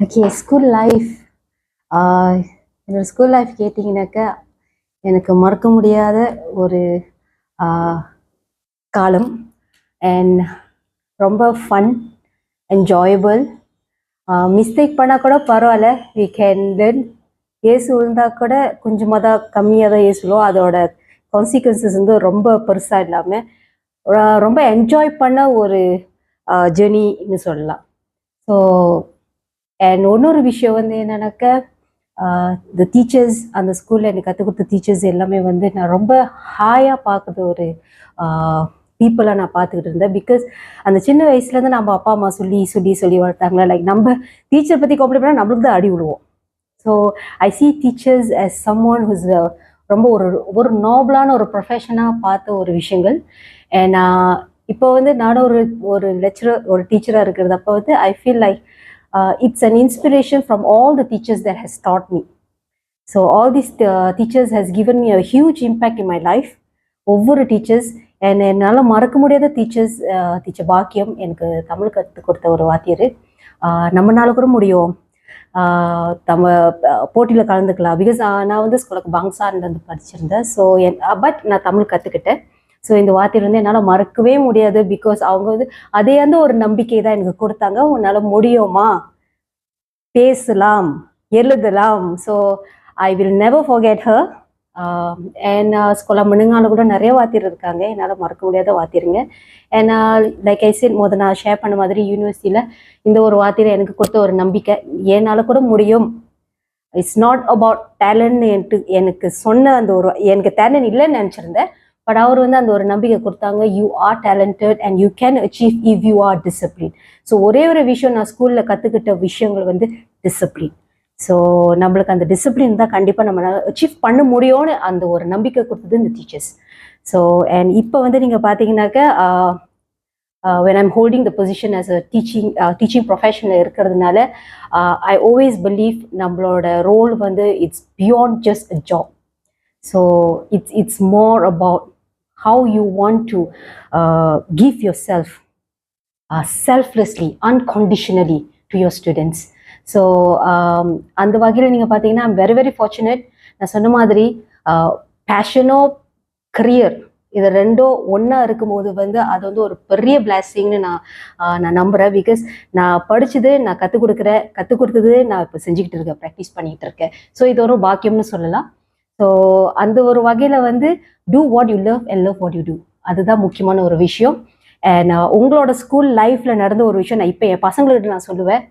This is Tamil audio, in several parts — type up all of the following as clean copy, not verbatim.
Okay, school life. என்னோடய ஸ்கூல் லைஃப் கேட்டிங்கனாக்கா, எனக்கு மறக்க முடியாத ஒரு காலம். அண்ட் ரொம்ப ஃபன், என்ஜாயபிள். மிஸ்டேக் பண்ணால் கூட பரவாயில்ல, வி கேன் லேர்ன். ஏசு விழுந்தால் கூட கொஞ்சமாக தான், கம்மியாக தான் ஏசுவோம். அதோட கான்சிக்வன்சஸ் வந்து ரொம்ப பெருசாக இல்லாமல் ரொம்ப என்ஜாய் பண்ண ஒரு ஜேர்னின்னு சொல்லலாம். ஸோ அண்ட் இன்னொரு விஷயம் வந்து என்னன்னாக்கா, த டீச்சர்ஸ், அந்த ஸ்கூலில் எனக்கு கற்றுக் கொடுத்த டீச்சர்ஸ் எல்லாமே வந்து நான் ரொம்ப ஹாயாக பார்க்குறது ஒரு பீப்புளாக நான் பார்த்துக்கிட்டு இருந்தேன். பிகாஸ் அந்த சின்ன வயசுலேருந்து நம்ம அப்பா அம்மா சொல்லி சொல்லி சொல்லி வளர்த்தாங்களே, லைக் நம்ம டீச்சர் பற்றி கம்ப்ளைண்ட் பண்ணால் நம்மளுக்கு தான் அடி விழுவோம். So I see teachers as someone who's ரொம்ப ஒரு நோபலான ஒரு ப்ரொஃபஷனாக பார்த்த ஒரு விஷயங்கள். அண்ட் இப்போ வந்து நானும் ஒரு லெக்சரர், ஒரு டீச்சராக இருக்கிறது. அப்போ வந்து I feel like it's an inspiration from all the teachers that has taught me. So all these teachers has given me a huge impact in my life. ஒவ்வொரு டீச்சர்ஸ், and என்னால் மறக்க முடியாத டீச்சர்ஸ். டீச்சர் பாக்கியம் எனக்கு தமிழ் கற்றுக் கொடுத்த ஒரு வாத்தியர். நம்மளால கூட முடியும், நம்ம போட்டியில் கலந்துக்கலாம். பிகாஸ் நான் வந்து ஸ்கூலுக்கு பாங்சான்ல வந்து படிச்சிருந்தேன். ஸோ பட் நான் தமிழ் கற்றுக்கிட்டேன். ஸோ இந்த வார்த்தையில் வந்து என்னால் மறக்கவே முடியாது. பிகாஸ் அவங்க வந்து அதே வந்து ஒரு நம்பிக்கை தான் எனக்கு கொடுத்தாங்க. உன்னால் முடியுமா, பேசலாம், எழுதலாம். So I will never forget her. And ஸ்கூலில் முன்னுங்கால கூட நிறைய வாத்தியர் இருக்காங்க, என்னால் மறக்க முடியாத வாத்தியருங்க. அண்ட் லைக் ஐ செட், நான் ஷேர் பண்ண மாதிரி யூனிவர்சிட்டியில் இந்த ஒரு வாத்தியர் எனக்கு கொடுத்த ஒரு நம்பிக்கை, என்னால் கூட முடியும். It's not about talent. எனக்கு சொன்ன அந்த ஒரு, எனக்கு டேலண்ட் இல்லைன்னு நினச்சிருந்தேன். பட் அவர் வந்து அந்த ஒரு நம்பிக்கை கொடுத்தாங்க, you are talented and you can achieve if you are discipline. So ஒரே ஒரு விஷயம் நான் ஸ்கூலில் கற்றுக்கிட்ட விஷயங்கள் வந்து டிசிப்ளின். ஸோ நம்மளுக்கு அந்த டிசிப்ளின் தான் கண்டிப்பாக நம்மளால் அச்சீவ் பண்ண முடியும்னு அந்த ஒரு நம்பிக்கை கொடுத்தது இந்த டீச்சர்ஸ். ஸோ அண்ட் இப்போ வந்து நீங்கள் பார்த்தீங்கன்னாக்கா, when I'm holding the position as a teaching professional இருக்கிறதுனால, I always believe நம்மளோட ரோல் வந்து it's beyond just a job. So it's more about how you want to give yourself selflessly, unconditionally to your students. So அந்த வகையில் நீங்கள் பார்த்தீங்கன்னா, ஐம் வெரி வெரி ஃபார்ச்சுனேட். நான் சொன்ன மாதிரி பேஷனோ கரியர், இது ரெண்டும் ஒன்றா இருக்கும்போது வந்து அது வந்து ஒரு பெரிய பிளெஸிங்னு நான் நம்புகிறேன். பிகாஸ் நான் படித்தது, நான் கற்றுக் கொடுத்தது நான் இப்போ செஞ்சுக்கிட்டு இருக்கேன், ப்ராக்டிஸ் பண்ணிக்கிட்டு இருக்கேன். ஸோ இது ஒரு பாக்கியம்னு சொல்லலாம். ஸோ அந்த ஒரு வகையில் வந்து do what you love and love what you do, அதுதான் முக்கியமான ஒரு விஷயம். அண்ட் உங்களோட ஸ்கூல் லைஃப்பில் நடந்த ஒரு விஷயம் நான் இப்போ என் பசங்கள்கிட்ட நான் சொல்லுவேன்,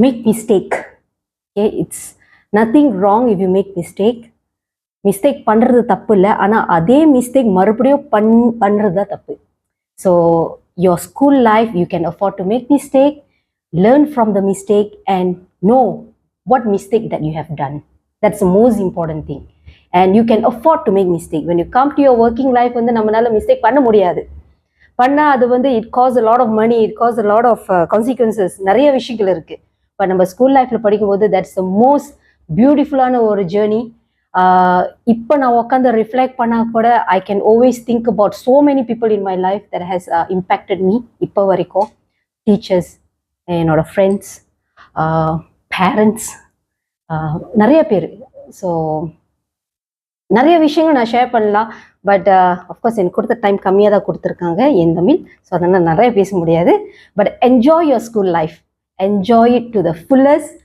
make mistake. Okay, it's nothing wrong if you make mistake. Mistake பண்ணுறது தப்பு இல்லை, ஆனால் அதே மிஸ்டேக் மறுபடியும் பண்ணுறது தான் தப்பு. So your school life, you can afford to make mistake, learn from the mistake and know what mistake that you have done. That's the most important thing. And you can afford to make mistake. When you come to your working life, வந்து நம்மளால மிஸ்டேக் பண்ண முடியாது. பண்ணால் அது வந்து it costs a lot of money, it costs a lot of consequences. நிறைய விஷயங்கள் இருக்குது. இப்போ நம்ம ஸ்கூல் லைஃப்பில் படிக்கும்போது that's the most பியூட்டிஃபுல்லான ஒரு ஜேர்னி. இப்போ நான் உட்காந்து ரிஃப்ளெக்ட் பண்ணால் கூட I can always think about so many people in my life that has impacted me இப்போ வரைக்கும். டீச்சர்ஸ், என்னோட ஃப்ரெண்ட்ஸ், பேரண்ட்ஸ், நிறைய பேர். ஸோ நிறைய விஷயங்கள் நான் ஷேர் பண்ணலாம். பட் அஃப்கோர்ஸ் எனக்கு கொடுத்த டைம் கம்மியாக தான் கொடுத்துருக்காங்க என் தமிழ். ஸோ அதனால் நிறைய பேச முடியாது. But enjoy your school life, enjoy it to the fullest.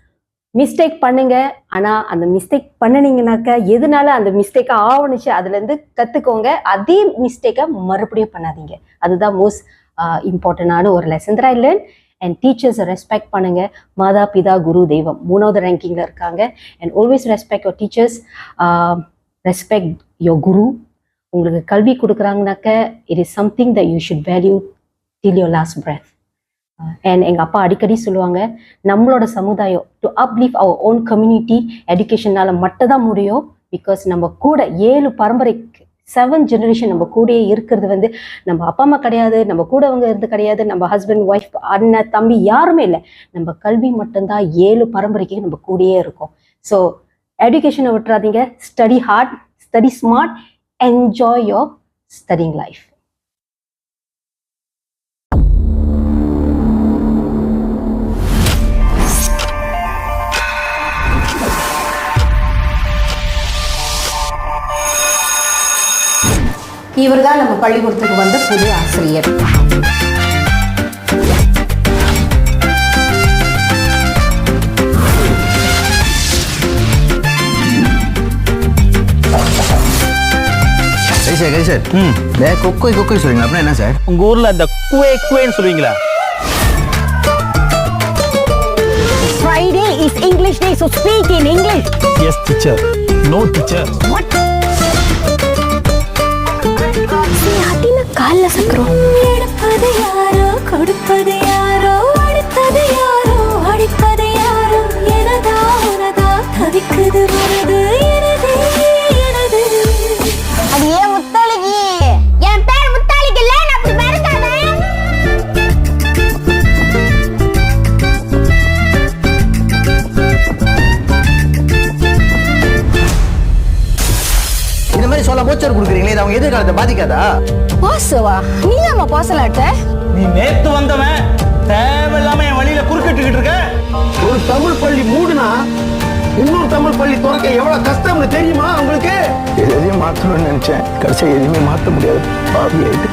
Mistake பண்ணுங்க, ஆனால் அந்த மிஸ்டேக் பண்ணினீங்கனாக்கா எதனால அந்த மிஸ்டேக்கை ஆவணிச்சு அதுலேருந்து கற்றுக்கோங்க. அதே மிஸ்டேக்கை மறுபடியும் பண்ணாதீங்க. அதுதான் மோஸ்ட் இம்பார்ட்டண்டான ஒரு லெசன் தான் இல்லை. அண்ட் டீச்சர்ஸை ரெஸ்பெக்ட் பண்ணுங்க. மாதா பிதா குரு தெய்வம் 3வது ரேங்கிங்கில் இருக்காங்க. And always respect your teachers, respect your guru. உங்களுக்கு கல்வி கொடுக்குறாங்கனாக்க it is something that you should value till your last breath. And எங்கள் அப்பா அடிக்கடி சொல்லுவாங்க, நம்மளோட சமுதாயம் to uplift our own community எஜுகேஷனால் மட்டும் தான் முடியும். பிகாஸ் நம்ம கூட 7 பரம்பரைக்கு 7 ஜெனரேஷன் நம்ம கூடயே இருக்கிறது வந்து நம்ம அப்பா அம்மா கிடையாது, நம்ம கூட அவங்க இருந்து கிடையாது, நம்ம ஹஸ்பண்ட் ஒய்ஃப் அண்ணன் தம்பி யாருமே இல்லை. நம்ம கல்வி மட்டும்தான் 7 பரம்பரைக்கு நம்ம கூடயே இருக்கோம். ஸோ எஜுகேஷனை விட்டுறாதீங்க. Study hard, study smart, enjoy your studying life. இவர் தான் நம்ம பள்ளிக்கூடத்துக்கு வந்த புது ஆசிரியர். சார் கொக்கோய் கொக்கோய் சொல்லுங்க அப்படின்னா என்ன சார்? உங்க ஊர்ல அந்த குவே குவேன்னு சொல்லுவீங்களா? Friday is English day, so speak in English. Yes, teacher. No, teacher. What? அதின கால்ல சக்கரம். எடுப்பது யாரோ, கொடுப்பது யாரோ, அடுத்தது யாரோ, அடிப்பது யாரோ, எனதா உனதா தவிக்குது மனது எனது எனது. அது ஏன் முத்தாளிக்கு? என் பேர் முத்தாளிக்கு இல்ல, நான் அப்படி மறக்காத. இந்த மாதிரி சொல்ல போச்சர் கொடுக்குறீங்களே, இது அவங்க எதிர்காலத்தை பாதிக்காதா? பாசவா? நீ ஏமா பாசலாட்ட? நீ நேத்து வந்தவன் தேவையில்லாம என் வழியில குறுக்கிட்டுக்கிட்டு இருக்க. ஒரு தமிழ் பள்ளி மூடுனா இன்னொரு தமிழ் பள்ளி திறக்க எவ்வளவு கஷ்டம்னு தெரியுமா உங்களுக்கு? எதையும் மாற்றணும்னு நினைச்சேன், கடைசியாக எதுவுமே மாற்ற முடியாது, பாவி ஆயிட்டு.